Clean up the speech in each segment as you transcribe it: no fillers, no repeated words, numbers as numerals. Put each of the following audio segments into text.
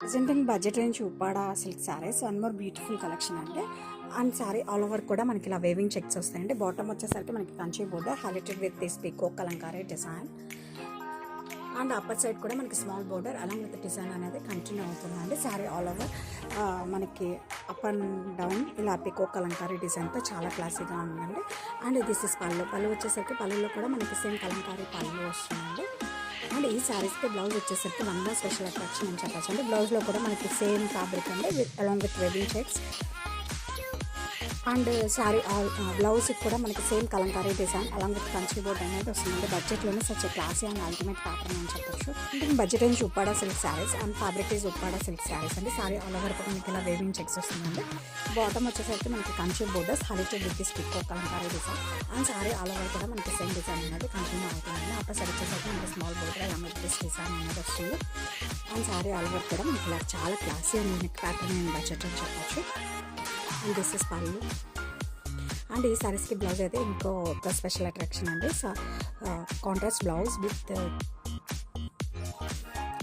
Presenting budget range Uppada silk saris one more beautiful collection అండి. And sorry all over కూడా మనకి ఇలా వేవింగ్ చెక్స్ వస్తాయండి. బాటమ్ వచ్చేసరికి మనకి Kanchi border highlighted with this peacock Kalamkari design. And upper side కూడా మనకి small border along with design అనేది కంటిన్యూ అవుతుందండి. సారీ ఆల్ ఓవర్ మనకి అప్ అండ్ డౌన్ ఇలా పీకాక్ కలంకారీ డిజైన్తో చాలా క్లాసీగా ఉందండి. అండ్ దిస్ ఇస్ పళ్ళు వచ్చేసరికి పళ్ళులో కూడా మనకి సేమ్ కలంకారీ పళ్ళు వస్తుందండి. అండ్ ఈ శారీస్కి బ్లౌజ్ వచ్చేసరికి వన్ మోర్ స్పెషల్ అట్రాక్షన్ అని చెప్పచ్చు అండి. బ్లౌజ్లో కూడా మనకి సేమ్ ఫ్యాబ్రిక్ అండి along with wedding checks. And sari బ్లౌజ్కి కూడా మనకి same kalamkari design along with Kanchi border అనేది వస్తుందండి. బడ్జెట్లోనే such classy and ultimate pattern అని చెప్పచ్చు. Budget range Uppada silk saris and fabric is Uppada silk saris అండి. సారీ ఆల్ ఓవర్ కూడా మనకి ఇలా వేవింగ్ చెక్స్ వస్తుందండి. బాటమ్ వచ్చేసరికి మనకి Kanchi borders highlighted with this peacock Kalamkari design. And sorry all over కూడా మనకి సేమ్ డిజైన్ అనేది కంటిన్యూ అవుతుందండి. అప్పర్ సైడ్ వచ్చేసరికి మనకి small border along with this design అనేది వస్తుంది. అండ్ సారీ ఆల్ ఓవర్ కూడా మనకి ఇలా చాలా classy and unique pattern and budget అని చెప్పచ్చు. అండ్ దిస్ ఇస్ పళ్ళు. అండ్ ఈ సారీస్కి బ్లౌజ్ అయితే ఇంకో ఒక స్పెషల్ అట్రాక్షన్ అండి. Contrast blouse with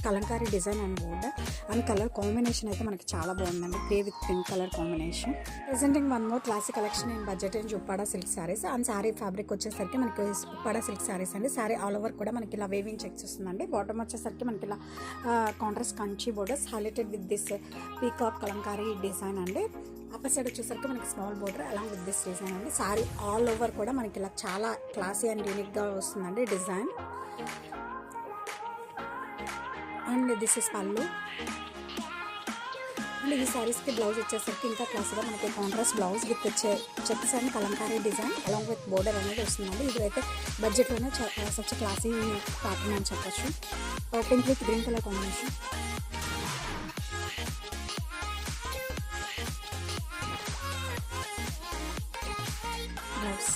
Kalamkari design and border and colour combination అయితే మనకి చాలా బాగుందండి. Grey with pink colour combination. Presenting one more classic collection in budget range Uppada silk saris. And sorry fabric వచ్చేసరికి మనకి ఉప్పాడ సిల్క్ సారీస్ అండి. సారీ ఆల్ ఓవర్ కూడా మనకి ఇలా వేవింగ్ చెక్స్ వస్తుందండి. బాటమ్ వచ్చేసరికి మనకి ఇలా contrast Kanchi borders highlighted with this peacock Kalamkari design అండి. అప్పర్ సైడ్ వచ్చేసరికి మనకి small border along with this design అండి. సారీ ఆల్ ఓవర్ కూడా మనకి ఇలా చాలా క్లాసీ అండ్ యూనిక్గా వస్తుందండి డిజైన్. అండ్ దిస్ ఇస్ పళ్ళు. అండ్ ఈ సారీస్కి బ్లౌజ్ వచ్చేసరికి ఇంకా క్లాస్గా మనకి contrast blouse with checks and Kalamkari design along with border అనేది వస్తుందండి. ఇది అయితే బడ్జెట్లోనే సచ్ క్లాసీ ప్యాటర్న్ అని చెప్పచ్చు. Pink with green colour combination. Blouse